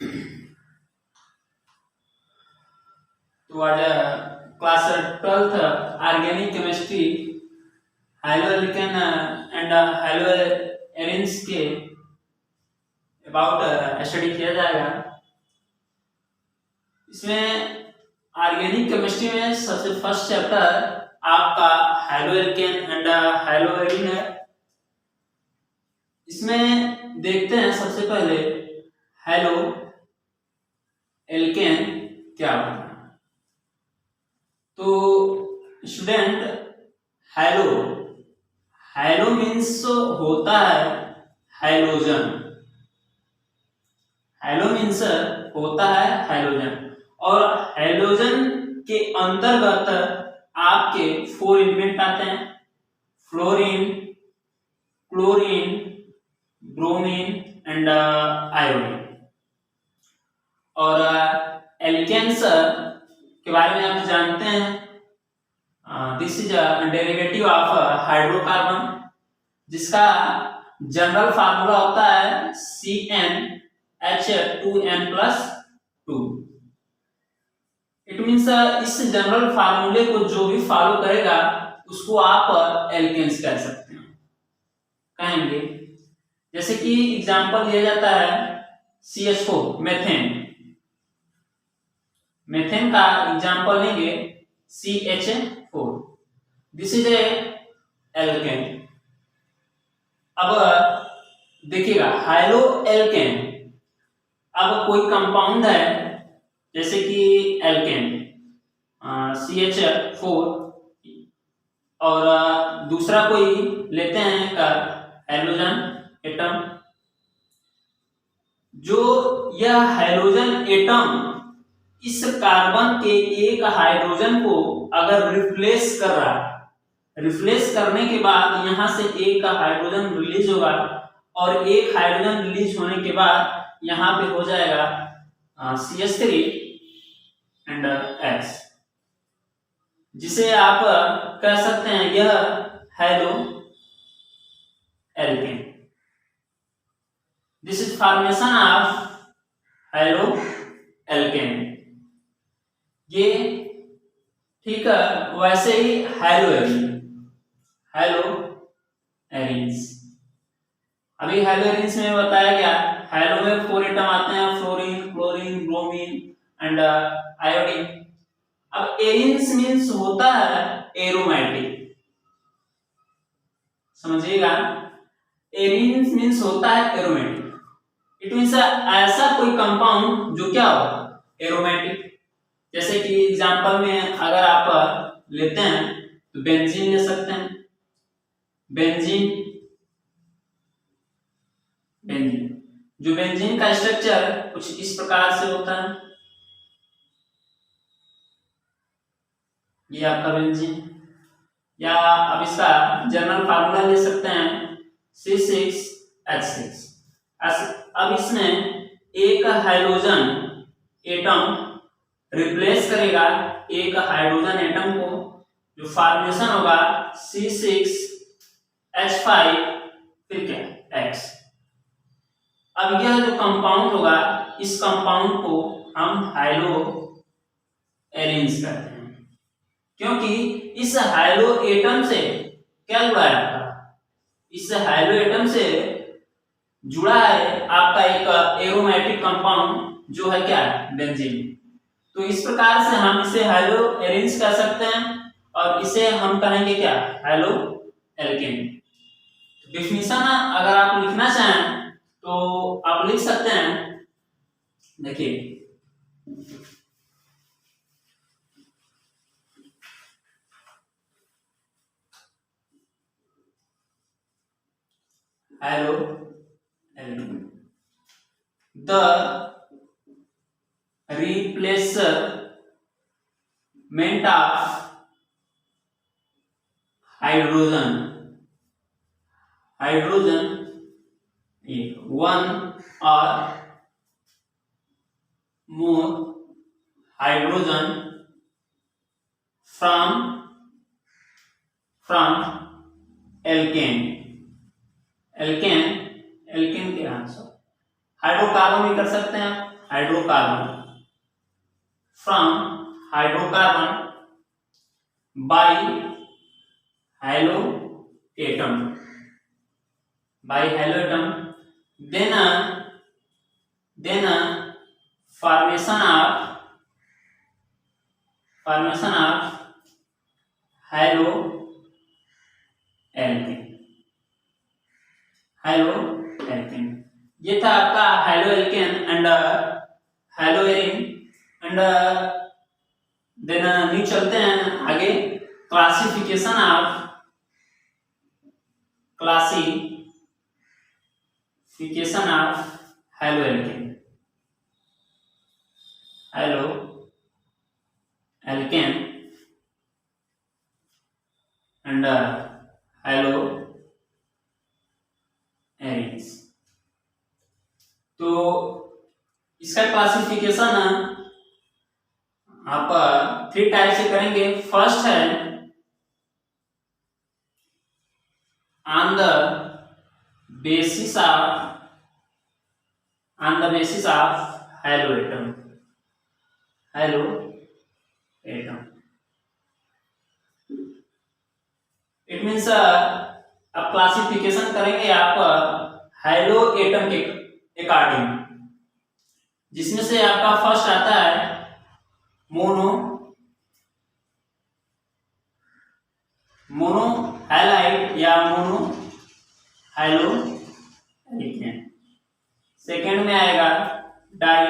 तो आज class 12th organic chemistry haloalkane and haloarenes के अबाउट स्टडी किया जाएगा। इसमें ऑर्गेनिक केमिस्ट्री में सबसे फर्स्ट चैप्टर आपका हाइलोएल्केन एंड हाइलोएरिन है। इसमें देखते हैं सबसे पहले हाइलो एल्केन क्या होता है। तो स्टूडेंट हाइलो हाइलो मीन्स होता है हाइलोजन। हाइलो मीन्स होता है हाइलोजन और हाइलोजन के अंतर्गत आपके 4 एलिमेंट आते हैं, fluorine, chlorine, bromine and iodine. और एल्केन्स के बारे में आप जानते हैं, this is a derivative of hydrocarbon जिसका जनरल फार्मूला होता है CnH2n+2। इट मीन्स इस जनरल फार्मूले को जो भी फॉलो करेगा उसको आप एल्केन्स कह सकते हैं, कहेंगे। जैसे कि एग्जांपल दिया जाता है CH4 मेथेन। मेथेन का एग्जांपल लेंगे CH4, this is a alkene. अब देखिएगा हाइलो एल्केन, अब कोई कंपाउंड है जैसे कि एल्केन CH4 और दूसरा कोई लेते हैं का हाइड्रोजन एटम। जो यह हाइड्रोजन एटम इस कार्बन के एक हाइड्रोजन को अगर रिप्लेस कर रहा है, रिप्लेस करने के बाद यहां से एक हाइड्रोजन रिलीज होगा और एक हाइड्रोजन रिलीज होने के बाद यहां पे हो जाएगा CH3 एंड X, जिसे आप कह सकते हैं यह halo alkane. This is formation of halo alkane. ये ठीक है, वैसे ही हाइलोएरिन, हाइलोएरिन्स। अभी हाइलोएरिन्स में बताया गया, हाइलो में 4 एटम आते हैं, fluorine, chlorine, bromine and iodine. अब एरिन्स मीन्स होता है एरोमेटिक, समझिएगा। एरिन्स मीन्स होता है एरोमेटिक। इट मीन्स ऐसा कोई कंपाउंड जो क्या हो एरोमेटिक। जैसे कि एग्जांपल में अगर आप लेते हैं तो बेंजीन ले सकते हैं। बेंजीन जो बेंजीन का स्ट्रक्चर कुछ इस प्रकार से होता है। ये आपका बेंजीन, या अब इसका जनरल फार्मूला ले सकते हैं C6H6। अब इसमें एक हाइड्रोजन एटम रिप्लेस करेगा एक हाइड्रोजन एटम को, जो फॉर्मेशन होगा C6H5 फिर क्या X। अब यह जो कंपाउंड होगा इस कंपाउंड को हम हाइलो एरिन्स कहते हैं, क्योंकि इस हाइलो एटम से क्या जुड़ा है आपका, इस हाइलो एटम से जुड़ा है आपका एक एरोमेटिक कंपाउंड जो है क्या बेंजीन। तो इस प्रकार से हम इसे हाइलो एरिन्स कह सकते हैं और इसे हम कहेंगे क्या हाइलो एल्केन। डेफिनेशन अगर आप लिखना चाहें तो आप लिख सकते हैं, देखिए halo alkane, the replacement of hydrogen one or more hydrogen from alkane के आंसर हाइड्रोकार्बन भी कर सकते हैं आप, hydrocarbon, from hydrocarbon by halo atom, then formation of halo alkane, ये था आपका halo alkane and halo arene and then new चलते हैं आगे classification of halo alkane and halo arenes. तो इसका क्लासिफिकेशन आप 3 टाइप से करेंगे। फर्स्ट है on the basis of high-low atom, it means आप क्लासिफिकेशन करेंगे आप हाइलो एटम के अकॉर्डिंग, जिसमें से आपका फर्स्ट आता है मोनो हैलाइड या मोनो हाइलो एल्केन। सेकेंड में आएगा डाई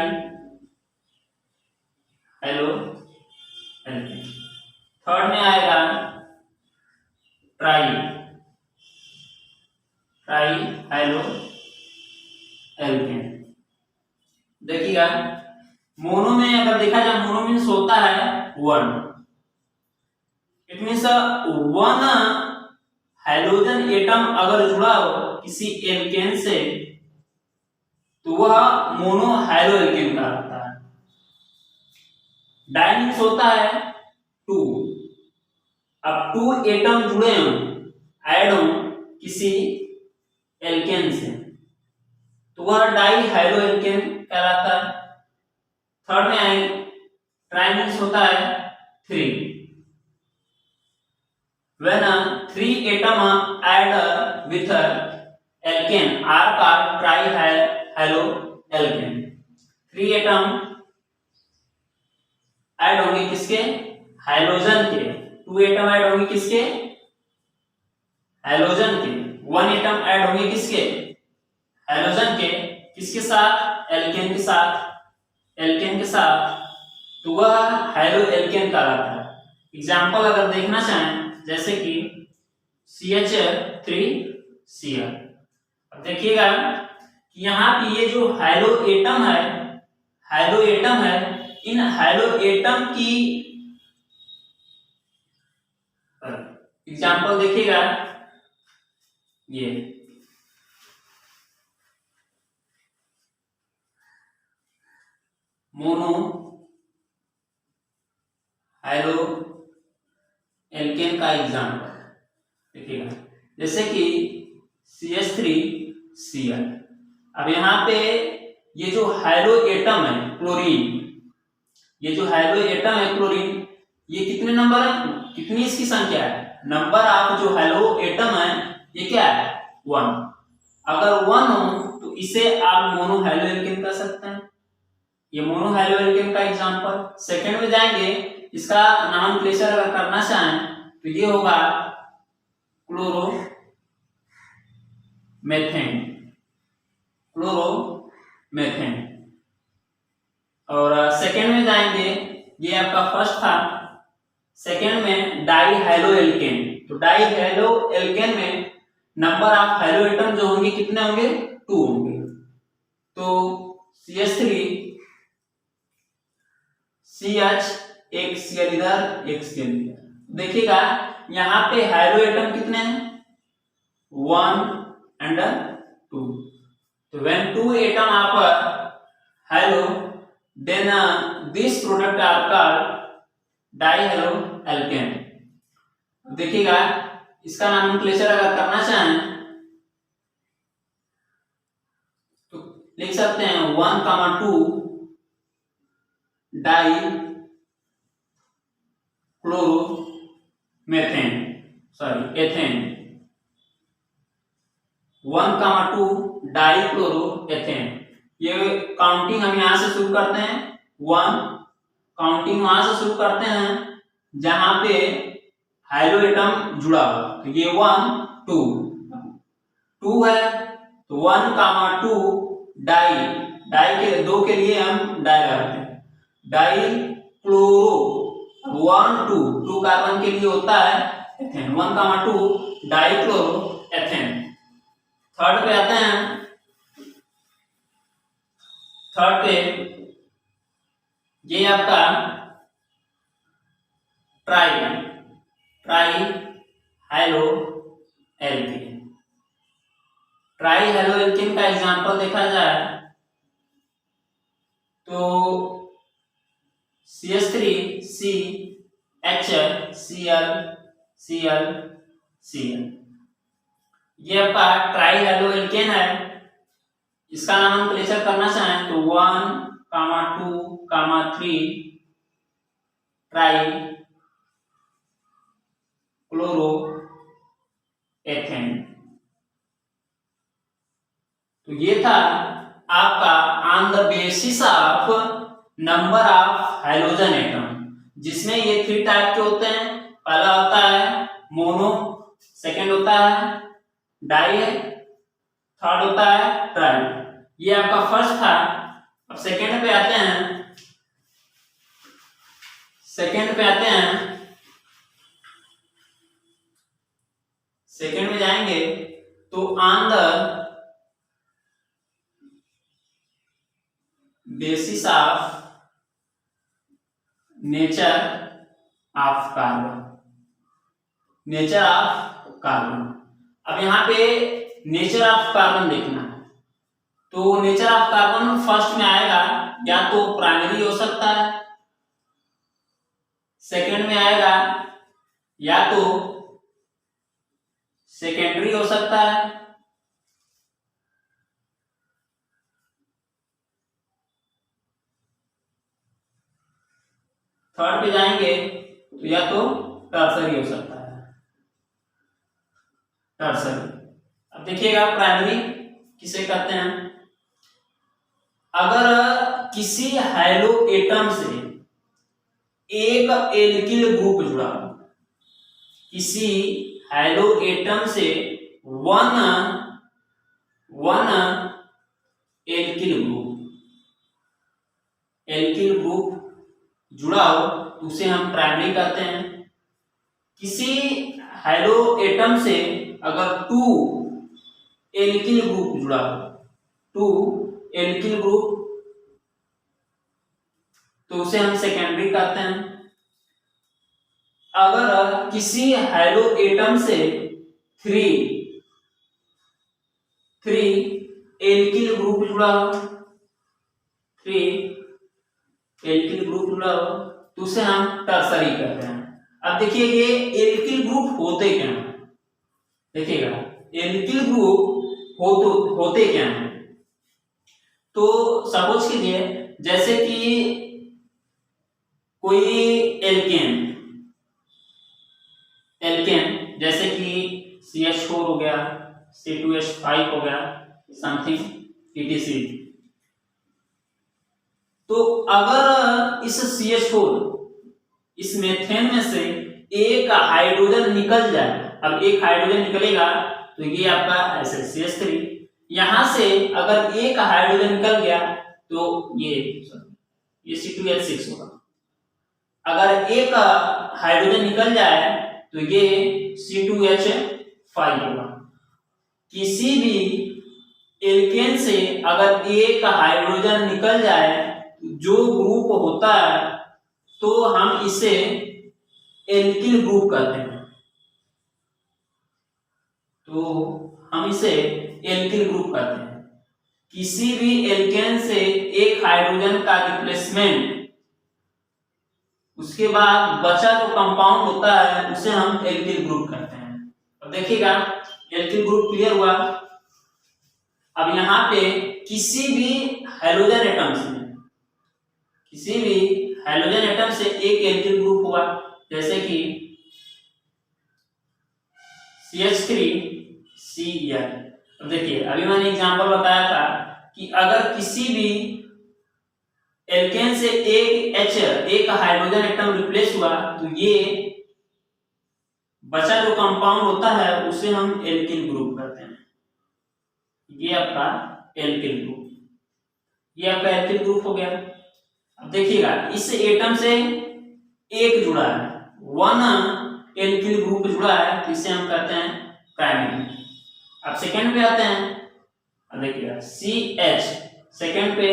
हाइलो एल्केन। थर्ड में आएगा ट्राई हाइलो एल्केन। देखिएगा मोनो में अगर देखा जाए, मोनो मीन्स होता है 1, इट मीन्स 1 हाइड्रोजन एटम अगर जुड़ा हो किसी एल्केन से तो वह मोनो हाइलो एल्केन कहलाता है। डाई मीन्स होता है 2, अब 2 एटम जुड़े हो ऐड हो किसी एल्केन से तो वह डाई हाइलो एल्केन कहलाता है। थर्ड में आए ट्राई मीन्स होता है 3, when 3 atom add with alkane are called tri-halo alkane। 3 atom add होंगे किसके, हाइड्रोजन के, 2 एटम ऐड होंगे किसके, हाइड्रोजन के, 1 एटम ऐड होंगे किसके, हाइड्रोजन के, किसके साथ, एल्केन के साथ, तो वह हाइलो एल्केन कहलाता है। एग्जाम्पल अगर देखना चाहें जैसे कि CH3Cl, अब देखिएगा कि यहाँ पे ये जो हाइलो एटम है, इन हाइलो एटम की एग्जाम्पल देखिएगा, ये मोनो हाइलो एल्केन का एग्जाम्पल देखिएगा, जैसे कि CH3Cl। अब यहाँ पे ये जो हाइलो एटम है क्लोरीन, ये कितने नंबर है, कितनी इसकी संख्या है, नंबर ऑफ जो हाइलो एटम है ये क्या है, 1। अगर 1 हो तो इसे आप मोनो हाइलो एल्केन कह सकते हैं। ये मोनो हाइलो एल्केन का एग्जाम्पल। सेकंड में जाएंगे, इसका नाम क्लेचर अगर करना चाहें तो ये होगा क्लोरोमेथेन। और सेकंड में जाएंगे, ये आपका फर्स्ट था, सेकंड में डाई हाइलो एल्केन। तो डाई हाइलो एल्केन में नंबर ऑफ हाइलो एटम जो होंगे कितने होंगे, 2 होंगे। तो CH3 CH, एक Cl इधर, एक Cl इधर। देखिएगा यहाँ पे हाइलो एटम कितने हैं, 1 and 2। तो when 2 atom are halo, then this product are called dihaloalkane। देखिएगा इसका नॉमेनक्लेचर अगर करना चाहें तो लिख सकते हैं 1, 2 di chloromethane sorry ethane 1,2 di chloro ethane. ये काउंटिंग हम यहां से शुरू करते हैं 1, काउंटिंग वहां से शुरू करते हैं जहां पे हाइड्रो एटम जुड़ा हो। तो ये 1 2 है तो 1,2 डाई डाई के 2 के लिए हम डाई लगाते हैं डाई क्लोरो 1 2 कार्बन के लिए होता है ethane 1,2 di chloro ethane. Third पे आते हैं थर्ड पे ये आपका tri halo alkane. Tri halo alkane का एग्जांपल देखा जाए तो CH3 C HCl Cl Cl ये आपका ट्राई हाइलो एल्केन है। इसका नाम हम प्लेसर करना चाहें तो 1, 2, 3 ट्राई क्लोरो एथेन। तो ये था आपका on the basis of number of hydrogen atom, जिसमें ये 3 टाइप के होते हैं। पहला होता है मोनो, सेकंड होता है डाई है, थर्ड होता है ट्राई। ये आपका फर्स्ट था। अब सेकंड पे आते हैं सेकंड में जाएंगे तो on the basis of nature of carbon अब यहां पे नेचर ऑफ कार्बन देखना है तो नेचर ऑफ कार्बन फर्स्ट में आएगा या तो प्राइमरी हो सकता है, सेकंड में आएगा या तो सेकेंडरी हो सकता है, थर्ड पे जाएंगे तो या तो टर्सरी हो सकता है टर्सरी। अब देखिएगा प्राइमरी किसे कहते हैं। अगर किसी हाइड्रो एटम से एक एल्किल ग्रुप जुड़ा हो, किसी हाइड्रो एटम से वन एल्किल ग्रुप जुड़ा हो तो उसे हम प्राइमरी कहते हैं। किसी हाइड्रो एटम से अगर 2 एल्किल ग्रुप जुड़ा हो, 2 एल्किल ग्रुप, तो उसे हम सेकेंडरी कहते हैं। अगर किसी हाइड्रो एटम से 3 एल्किल ग्रुप जुड़ा हो, 3 एल्किल ग्रुप जुड़ा हो तो उसे हम टर्सरी कहते हैं। अब देखिए ये एल्किल ग्रुप होते क्या हैं, देखिएगा एल्किल ग्रुप होते क्या हैं। तो सपोज कीजिए जैसे कि कोई एल्केन जैसे कि CH4 हो गया, C2H5 हो गया, समथिंग etc। तो अगर इस CH4 इस मेथेन में से एक हाइड्रोजन निकल जाए, अब एक हाइड्रोजन निकलेगा तो ये आपका CH3, यहां से अगर एक हाइड्रोजन निकल गया तो ये C2H6 होगा। अगर एक हाइड्रोजन निकल जाए तो ये C2H5 होगा। किसी भी एल्केन से अगर एक हाइड्रोजन निकल जाए जो ग्रुप होता है तो हम इसे एल्किल ग्रुप कहते हैं। किसी भी एल्केन से एक हाइड्रोजन का रिप्लेसमेंट, उसके बाद बचा जो कंपाउंड होता है उसे हम एल्किल ग्रुप कहते हैं। अब देखिएगा एल्किल ग्रुप क्लियर हुआ। अब यहाँ पे किसी भी हाइड्रोजन हाइड्रोजन एटम से एक एल्किल ग्रुप हुआ, जैसे कि CH3Cl। अब देखिए अभी मैंने एग्जांपल बताया था कि अगर किसी भी एल्केन से एक हाइड्रोजन एटम रिप्लेस हुआ तो ये बचा जो कंपाउंड होता है उसे हम एल्किल ग्रुप कहते हैं। ये आपका एल्किल ग्रुप, ये आपका एल्किल ग्रुप हो गया। अब देखिएगा इस एटम से एक जुड़ा है, वन एल्किल ग्रुप जुड़ा है, तो इसे हम कहते हैं प्राइमरी। अब सेकंड पे आते हैं, अब देखिएगा CH सेकंड पे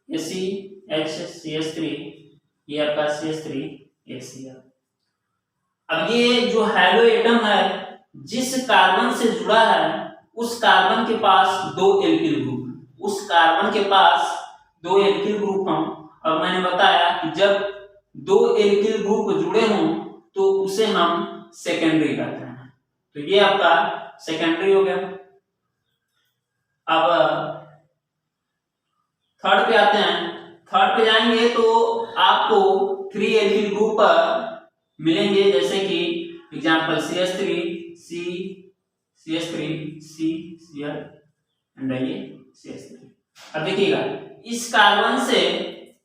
ये CH3, ये आपका CH3HCl। अब ये जो हाइड्रो एटम है जिस कार्बन से जुड़ा है उस कार्बन के पास दो एल्किल ग्रुप, उस कार्बन के पास दो एल्किल ग्रुप हों। और मैंने बताया कि जब दो एल्किल ग्रुप जुड़े हों तो उसे हम सेकेंडरी कहते हैं। तो ये आपका सेकेंडरी हो गया। अब थर्ड पे आते हैं, थर्ड पे जाएंगे तो आपको 3 एल्किल ग्रुप मिलेंगे, जैसे कि एग्जांपल CH3C, CH3CCl एंड ये CH3। अब देखिएगा इस कार्बन से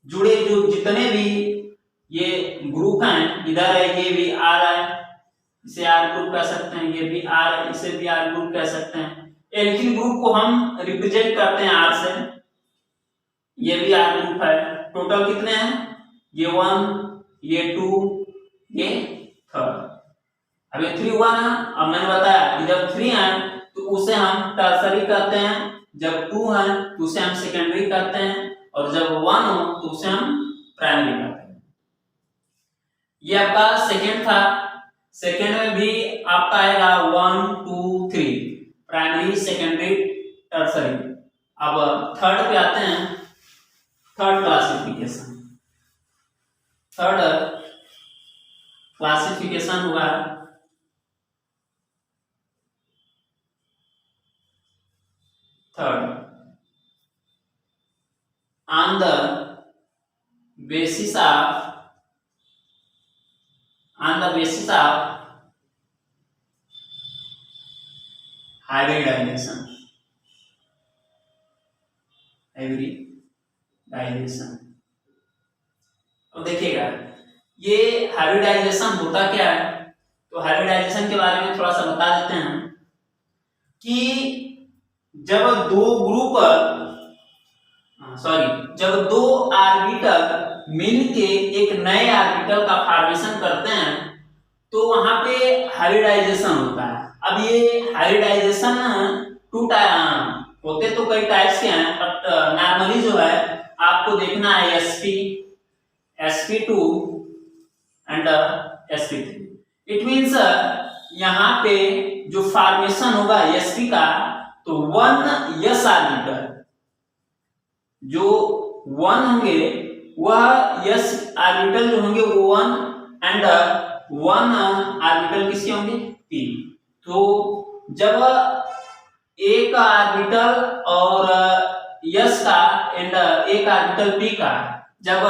जुड़े जो जितने भी ये ग्रुप हैं, इधर है ये भी R है, इसे R ग्रुप कह सकते हैं, ये भी R है, इसे भी R ग्रुप कह सकते हैं। एल्किल ग्रुप को हम रिप्रेजेंट करते हैं R से, ये भी R ग्रुप है। टोटल कितने हैं, ये 1, ये 2, ये 3। अब ये 3 हुआ ना। अब मैंने बताया कि जब 3 है तो उसे हम टर्सरी कहते हैं, जब 2 है तो उसे हम सेकेंडरी कहते हैं, और जब 1 हो तो उसे हम प्राइमरी कहते हैं। ये आपका सेकेंड था। सेकेंड में भी आपका आएगा 1 2 3, प्राइमरी सेकेंडरी टर्सरी। अब थर्ड पे आते हैं, थर्ड क्लासिफिकेशन। थर्ड क्लासिफिकेशन हुआ third on the basis of hybridization। अब देखिएगा ये हाइब्रिडाइजेशन होता क्या है, तो हाइब्रिडाइजेशन के बारे में थोड़ा सा बता देते हैं कि जब दो ऑर्बिटल मिलके एक नए ऑर्बिटल का फॉर्मेशन करते हैं तो वहां पे हाइब्रिडाइजेशन होता है। अब ये हाइब्रिडाइजेशन होते तो कई टाइप्स के हैं, बट नॉर्मली जो है आपको देखना है sp2 and sp3। It means यहाँ पे जो फॉर्मेशन होगा sp का, तो 1 s ऑर्बिटल जो 1 होंगे वह s ऑर्बिटल जो होंगे वो 1 एंड 1 ऑर्बिटल किसके होंगे p। तो जब एक ऑर्बिटल और s का एंड एक ऑर्बिटल p का जब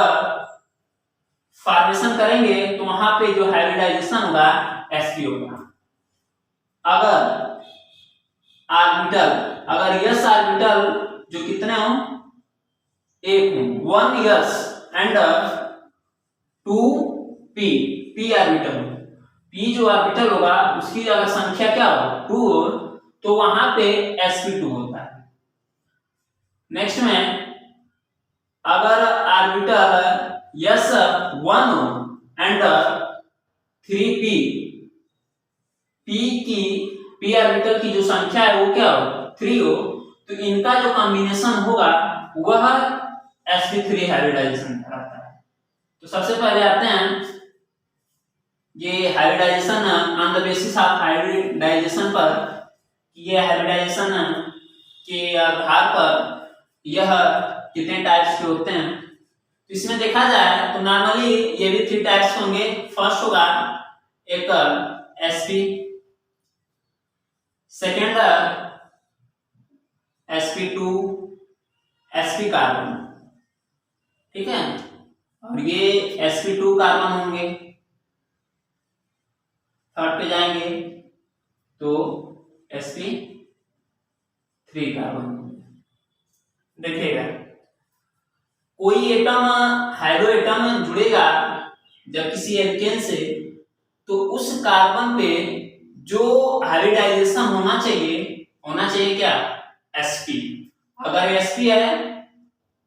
फॉर्मेशन करेंगे तो वहां पे जो हाइब्रिडाइजेशन होगा sp होगा। अगर s ऑर्बिटल जो कितने हो, एक 1 s and 2 p orbital, p जो ऑर्बिटल होगा उसकी अगर संख्या क्या हो 2 हो तो वहां पे sp2 होता है। नेक्स्ट में अगर ऑर्बिटल s 1 हो एंड 3p, p ऑर्बिटल की जो संख्या है वो क्या हो 3 हो, तो इनका जो कॉम्बिनेशन होगा वह sp3 हाइब्रिडाइजेशन कहलाता है। तो सबसे पहले आते हैं ये hybridisation on the basis of hybridisation पर, ये हाइब्रिडाइजेशन के आधार पर यह कितने टाइप्स के होते हैं। तो इसमें देखा जाए तो नॉर्मली ये भी 3 टाइप्स होंगे। फर्स्ट होगा एक sp, second sp2, sp carbon, ठीक है। और ये sp2 कार्बन होंगे। थर्ड पे जाएंगे तो sp3 कार्बन होंगे। देखिएगा कोई एटम हाइड्रो एटम जुड़ेगा जब किसी एल्केन से, तो उस कार्बन पे जो हाइब्रिडाइजेशन होना चाहिए क्या, sp। अगर sp है,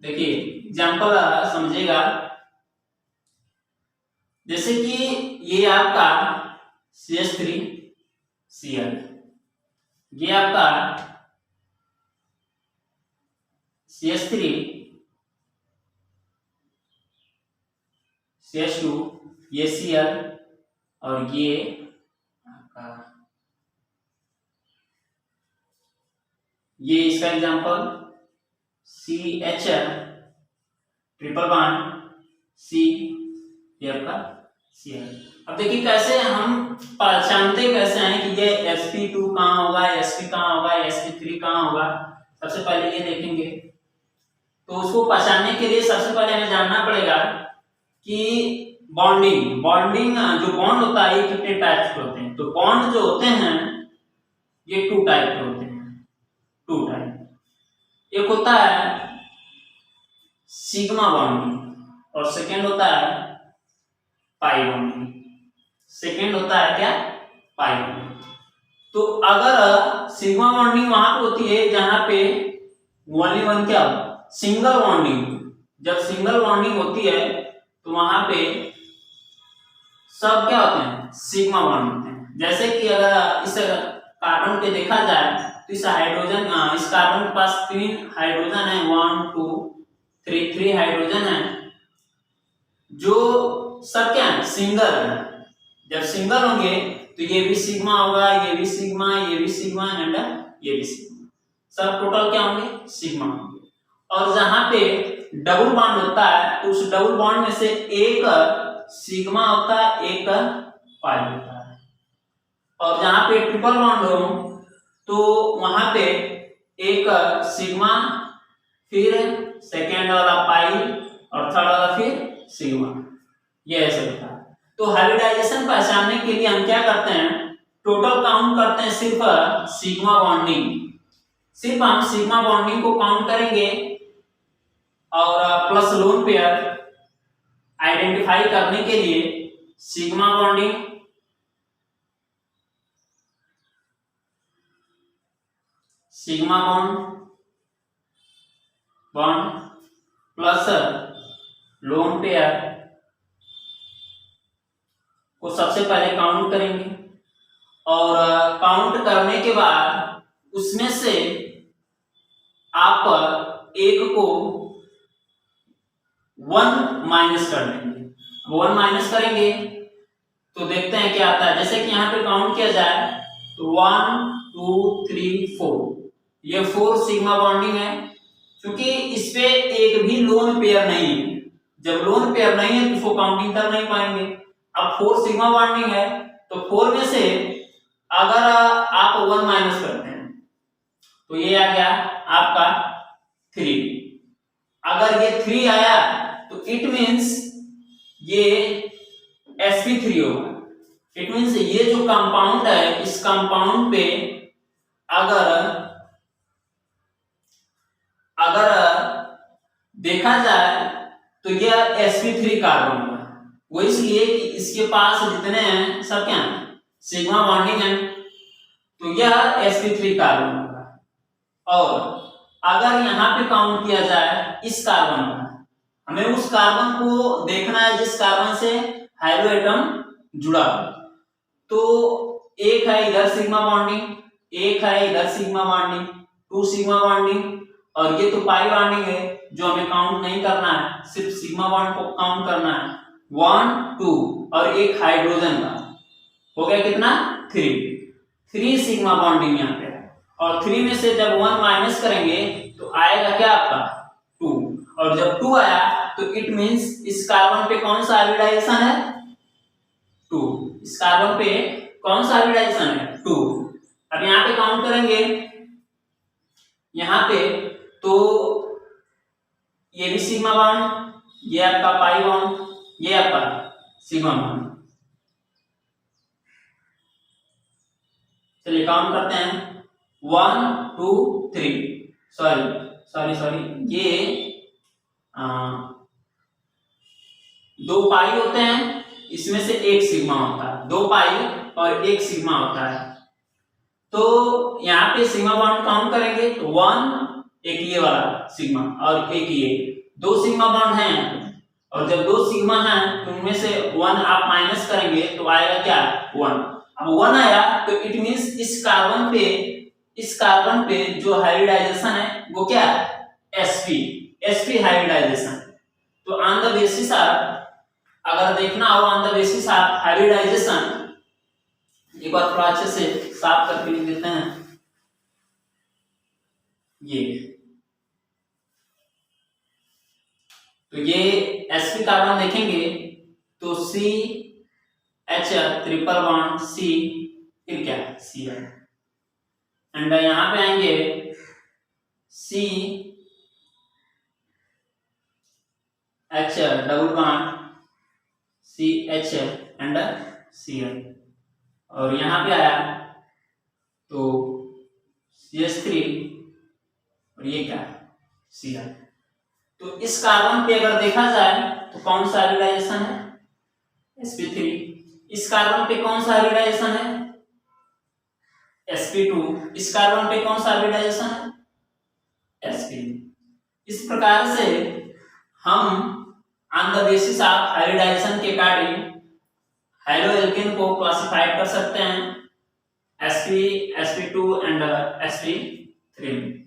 देखिए एग्जांपल समझिएगा, जैसे कि ये आपका CH3Cl, ये आपका CH3CH2, ये Cl और ये आपका, ये इसका example CH triple bond C, ये आपका Cl। अब देखिए कैसे हम पहचानते कैसे हैं कि ये sp2 कहाँ होगा, sp कहाँ होगा, sp3 कहाँ होगा। सबसे पहले ये देखेंगे, तो उसको पहचानने के लिए सबसे पहले हमें जानना पड़ेगा कि बॉन्डिंग जो बॉन्ड होता है ये कितने टाइप्स के होते हैं। तो बॉन्ड जो होते हैं ये 2 टाइप के होते हैं, 2 टाइप। एक होता है सिग्मा बॉन्डिंग और सेकेंड होता है पाई बॉन्डिंग। सेकेंड होता है क्या, पाई बॉन्डिंग। तो अगर सिग्मा बॉन्डिंग वहां पे होती है जहां पे ओनली वन क्या, सिंगल बॉन्डिंग। जब सिंगल बॉन्डिंग होती है तो वहां पे सब क्या होते हैं, सिग्मा बॉन्ड होते हैं। जैसे कि अगर इस कार्बन पे देखा जाए तो इस कार्बन के पास 3 हाइड्रोजन है, 1 2 3 हाइड्रोजन है, जो सब क्या है, सिंगल है। जब सिंगल होंगे तो ये भी सिग्मा होगा, ये भी सिग्मा, ये भी सिग्मा एंड ये भी सिग्मा, सब टोटल क्या होंगे, सिग्मा होंगे। और जहां पे डबल बॉन्ड होता है तो उस डबल बॉन्ड में से एक सिग्मा होता है, एक पाई होता है। और जहां पे ट्रिपल बॉन्ड हो तो वहां पे एक सिग्मा, फिर सेकेंड वाला पाई और थर्ड वाला फिर सिग्मा, ये ऐसे होता है। तो हाइब्रिडाइजेशन पहचानने के लिए हम क्या करते हैं, टोटल काउंट करते हैं सिर्फ सिग्मा बॉन्डिंग। सिर्फ हम सिग्मा बॉन्डिंग को काउंट करेंगे और प्लस लोन पेयर आइडेंटिफाई करने के लिए sigma bonding, sigma bond plus lone pair को सबसे पहले काउंट करेंगे। और काउंट करने के बाद उसमें से आप एक को 1 माइनस कर देंगे। 1 माइनस करेंगे तो देखते हैं क्या आता है। जैसे कि यहाँ पे काउंट किया जाए तो 1 2 3 4, ये 4 सिग्मा बॉन्डिंग है। क्योंकि इस पे एक भी लोन पेयर नहीं है, जब लोन पेयर नहीं है तो इसको काउंटिंग कर नहीं पाएंगे। अब 4 सिग्मा बॉन्डिंग है तो 4 में से अगर आप 1 माइनस करते हैं तो ये आ गया आपका 3। अगर ये 3 आया तो इट मींस ये sp3 होगा। इट मींस ये जो कंपाउंड है इस कंपाउंड पे अगर देखा जाए तो यह sp3 कार्बन होगा। वो इसलिए कि इसके पास जितने हैं सब क्या है, सिग्मा बॉन्डिंग है, तो यह sp3 कार्बन होगा। और अगर यहाँ पे काउंट किया जाए इस कार्बन का, हमें उस कार्बन को देखना है जिस कार्बन से हाइड्रो एटम जुड़ा। तो एक है इधर सिग्मा बॉन्डिंग, एक है इधर सिग्मा बॉन्डिंग, 2 सिग्मा बॉन्डिंग, और ये तो पाई बॉन्डिंग है जो हमें काउंट नहीं करना है, सिर्फ सिग्मा बॉन्ड को काउंट करना है। 1 2 और एक हाइड्रोजन का हो गया कितना, 3 सिग्मा बॉन्डिंग यहाँ पे। और 3 में से जब 1 माइनस करेंगे तो आएगा क्या आपका 2, और जब 2 आया तो इट मींस इस कार्बन पे कौन सा हाइब्रिडाइजेशन है, 2। इस कार्बन पे कौन सा हाइब्रिडाइजेशन है, 2। अब यहाँ पे काउंट करेंगे यहाँ पे तो ये भी सिग्मा बॉन्ड, ये आपका पाई बॉन्ड, ये आपका सिग्मा बॉन्ड। चलिए काउंट करते हैं 1 2 3, सॉरी ये दो पाई होते हैं, इसमें से एक सिग्मा होता है, दो पाई और एक सिग्मा होता है। तो यहाँ पे सिग्मा बॉन्ड काउंट करेंगे तो 1, एक ये वाला सिग्मा और एक ये, दो सिग्मा बॉन्ड हैं यहाँ पे। और जब दो सिग्मा हैं तो उनमें से 1 आप माइनस करेंगे तो आएगा क्या 1। अब 1 आया तो इट मींस इस कार्बन पे जो हाइब्रिडाइजेशन है वो क्या है sp हाइब्रिडाइजेशन। तो ऑन द बेसिस ऑफ, अगर देखना हो on the basis of hybridisation, एक बार थोड़ा अच्छे से साफ करके लिख देते हैं। ये तो ये sp कार्बन देखेंगे तो CH ट्रिपल बॉन्ड C, फिर क्या Cl, एंड यहां पे आएंगे CH double bond CH and Cl, और यहां पे आया तो CH3 और ये क्या Cl। तो इस कार्बन पे अगर देखा जाए तो कौन सा हाइब्रिडाइजेशन है sp3, इस कार्बन पे कौन सा हाइब्रिडाइजेशन है sp2, इस कार्बन पे कौन सा हाइब्रिडाइजेशन है sp। इस प्रकार से हम on the basis of hybridisation के अकॉर्डिंग हाइड्रोएल्केन को क्लासिफाइड कर सकते हैं sp, sp2 एंड sp3।